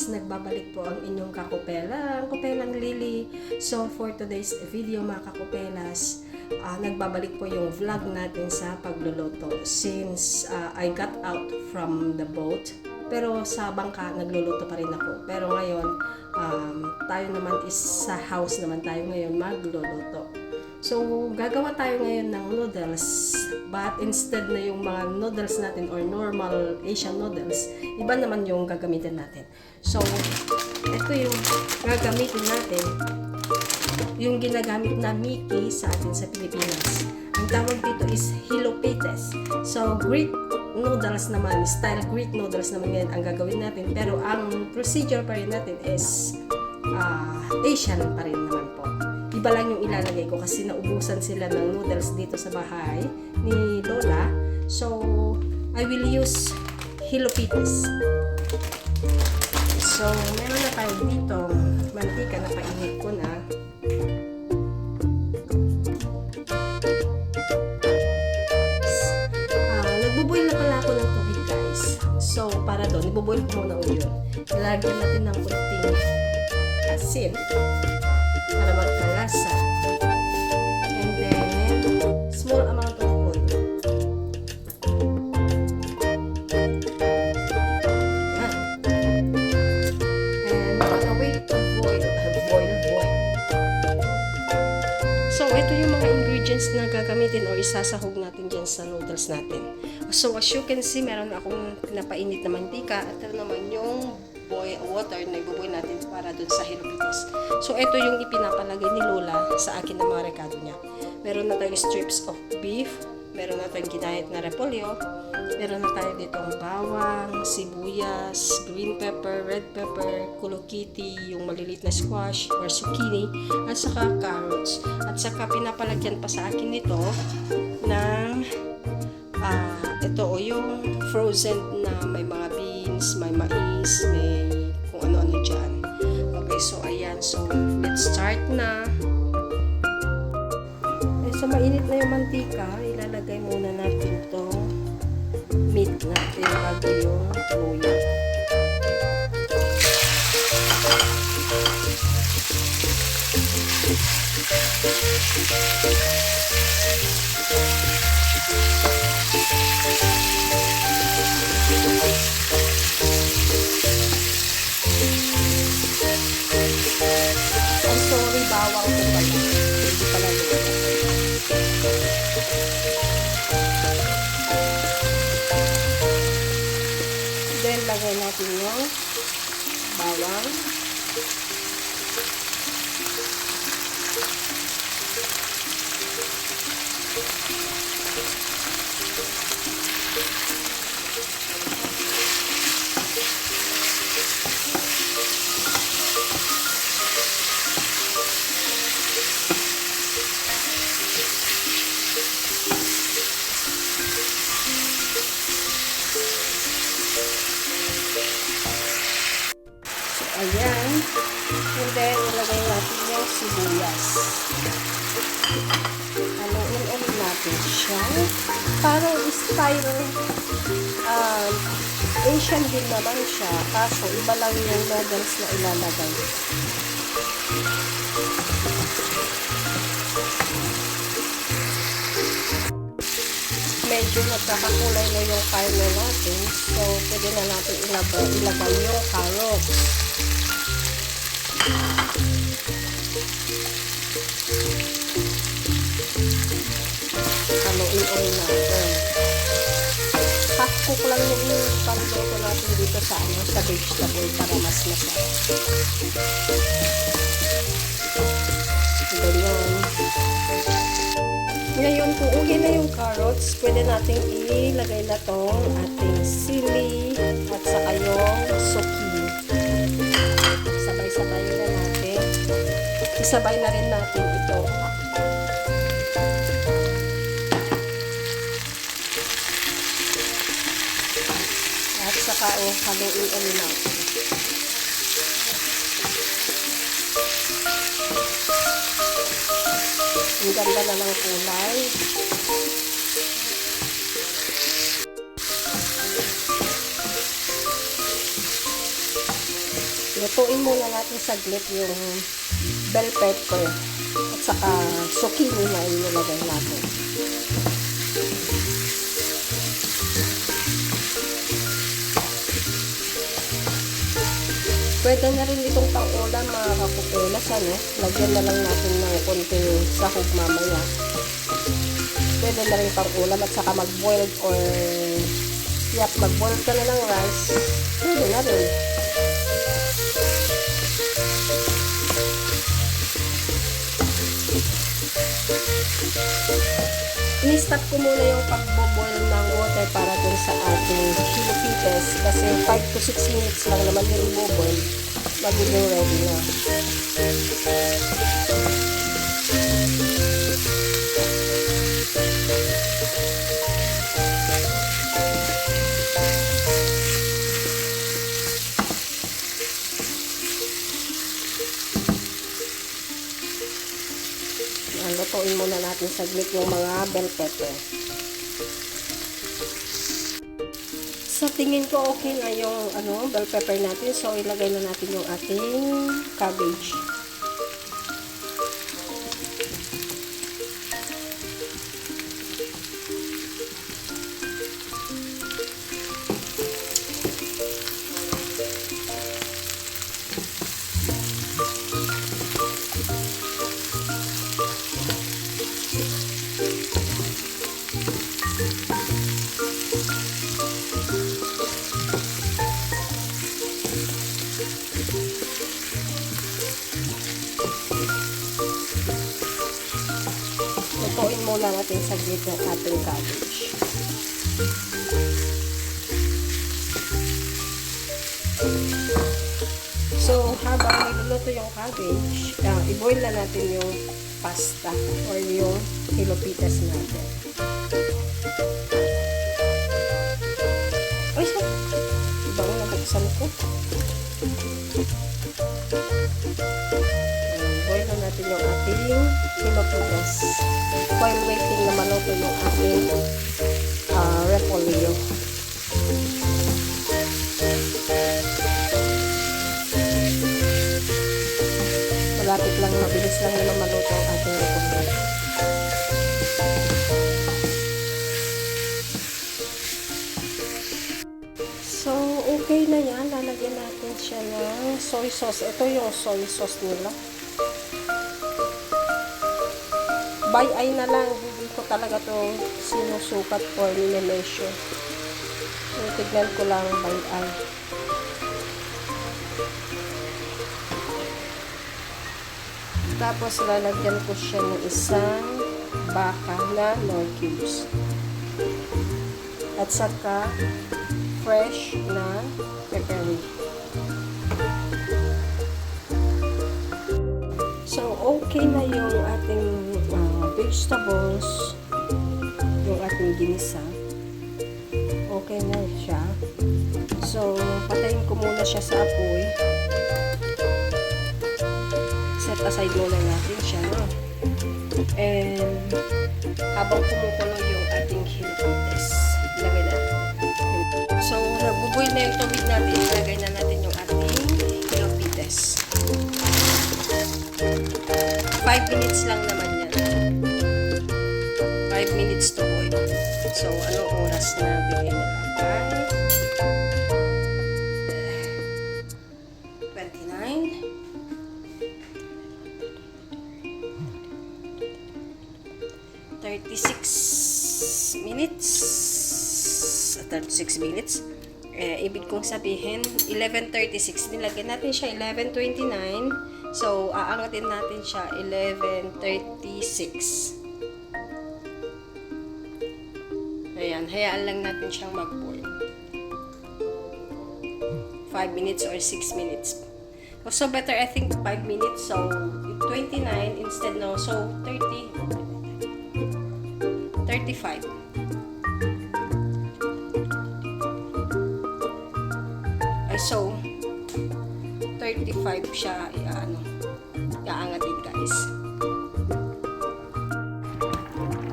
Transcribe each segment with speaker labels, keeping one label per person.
Speaker 1: nagbabalik po ang inyong kakupela, ang kupelang Lily. So for today's video mga kakupelas, nagbabalik po yung vlog natin sa pagluluto. Since I got out from the boat, pero sa bangka nagluluto pa rin ako. Pero ngayon, tayo naman is sa house naman tayo ngayon magluluto. So, gagawa tayo ngayon ng noodles, but instead na yung mga noodles natin or normal Asian noodles, iba naman yung gagamitin natin. So, ito yung gagamitin natin, yung ginagamit na Mickey sa atin sa Pilipinas. Ang tawag dito is Hilopites. So, Greek noodles naman, style Greek noodles naman ngayon ang gagawin natin, pero ang procedure pa rin natin is Asian pa rin naman po. Iba lang yung ilalagay ko kasi naubusan sila ng noodles dito sa bahay ni Lola. So, I will use Hilopites. So, meron na tayo dito mantika na painit ko na. Nagbuboil na pala ako ng tubig, guys. So, para doon, ibuboil ko muna yun. Ilagyan natin ng kunting asin para magkalasa. And then, small amount of oil. Yan. And wait to boil. So, ito yung mga ingredients na gagamitin o isasahog natin dyan sa noodles natin. So, as you can see, meron akong pinapainit na mantika at ito naman yung water na ibuboy natin para dun sa Hilopites. So, ito yung ipinapalagay ni Lola sa akin ng mga rekado niya. Meron na tayong strips of beef, meron na tayong ginahit na repolyo, meron na tayo ditong bawang, sibuyas, green pepper, red pepper, kulukiti, yung maliliit na squash or zucchini, at saka carrots. At saka pinapalagyan pa sa akin nito ng ito o yung frozen na may mga beans, may mais, may kung ano-ano dyan. Okay, so ayan. So, let's start na. So, mainit na yung mantika. Ilalagay muna natin itong meat natin bago yung luya. Sorry, bawang ko pala. Hindi pala luya. Then, lagay natin yung bawang. Ayan. And then, ilagay natin yung sibuyas. Haluin natin siya. Parang style Asian din naman siya. Kaso, iba lang yung noodles na ilalagay. Medyo nagkakakulay na yung karne natin. So, pwede na natin ilagay yung carrots. Haluin natin. Half cook lang yung pangluto natin dito sa vegetable para mas masarap. Ganyan. Ngayon, kung uli na yung carrots, pwede natin ilagay na itong ating sili at saka yung zucchini. Sabay-sabay na natin. Isabay na rin natin ito. At saka haluin natin. Ang ganda na ng kulay. lutuin muna natin saglit yung bell pepper at saka zucchini na inilagay natin. Pwede na rin itong pang-ulam mga kakupelas, ano? Lagyan na lang natin ng konting sahog mamaya. Pwede na rin pang-ulam at saka mag-boiled or mag-boiled ka na ng rice. Pwede na rin. Ini-stop ko muna yung pag-boil ng water para dun sa ating chilaquiles kasi 5 to 6 minutes lang naman yung i-boil. Magiging ready na. Lutuin muna natin saglit yung mga bell pepper. Sa tingin ko okay na yung bell pepper natin. So ilagay na natin yung ating cabbage. Lutuin muna natin saglit yung ating cabbage. So, habang niluluto yung cabbage, i-boil na natin yung pasta or yung chilaquiles natin. Ay, ibang nabuksan ko. Boil na natin yung ating chilaquiles while waiting na maluto yung ating repolyo. Malapit lang, mabilis lang naman maluto ang ating repolyo. So, okay na yan. Lalagyan natin siya ng soy sauce. Ito yung soy sauce nila. By eye na lang. Hindi ko talaga to sinusukat or nile-measure. So, tignan ko lang by eye. Tapos, lalagyan ko siya ng isang baka na Knorr cubes. At saka, fresh na pepperoni. So, okay na yung ating vegetables, yung ating ginisa. Okay na siya. So, patayin ko muna siya sa apoy. Set aside muna natin siya, no? And, habang kumukulo yung ating chilaquiles, ilagay natin. So, nagbuboil na yung tubig natin. Ilagay na natin yung ating chilaquiles. 5 minutes lang naman yan. 5 minutes to boil. So, anong oras na bigyan nilagay? 29. 36 minutes. 36 minutes. Ibig kong sabihin, 11:36. Nilagyan natin siya 11:29. So, aangatin natin siya 11:36. Ayan, hayaan lang natin siyang mag-boil. 5 minutes or 6 minutes. So, better I think 5 minutes. So, 29 instead no. So, 35. So, 35 siya, iaangatin guys.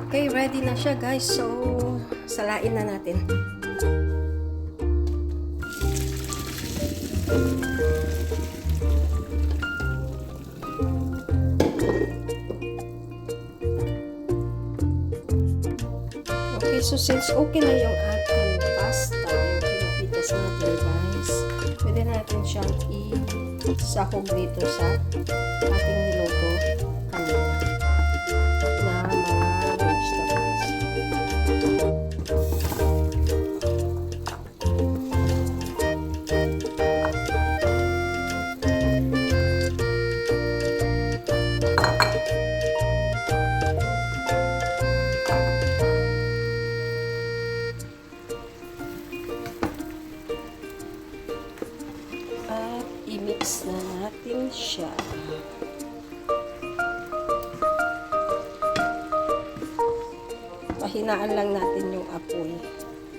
Speaker 1: Okay, ready na siya guys. So, salain na natin. Okay, so since okay na yung ating pasta, yung pinapitas natin guys, pwede natin siyang isahog dito sa ating niluto kanina na mga vegetables. I-mix na natin siya. Pahinaan lang natin yung apoy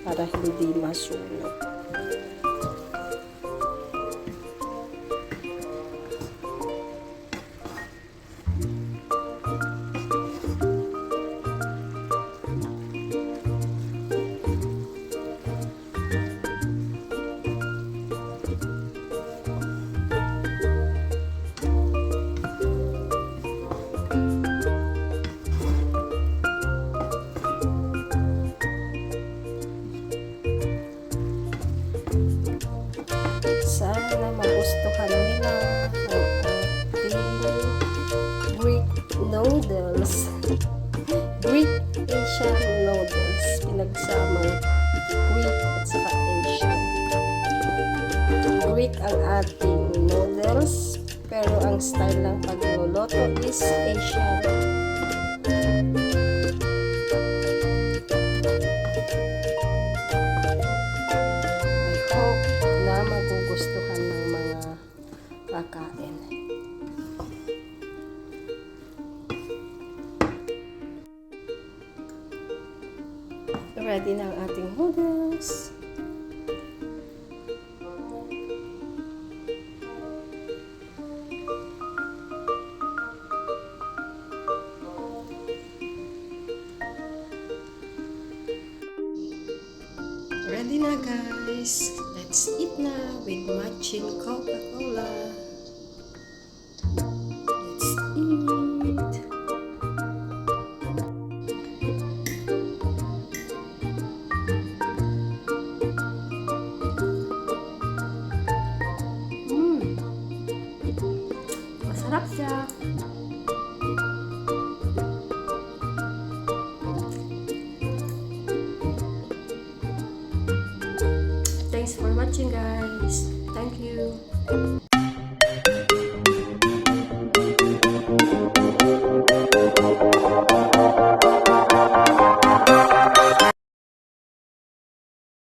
Speaker 1: para hindi masunog. Sana magustuhan nila ang ating Greek noodles. Greek Asian noodles. Pinagsamang Greek at saka Asian. Greek ang ating noodles, pero ang style ng pagluluto is Asian. Magugustuhan ng mga kakain. Ready na ang ating noodles. Ready na guys. Let's eat na with matching Coca-Cola. Let's eat. Masarap siya. Thanks for watching guys. Thank you.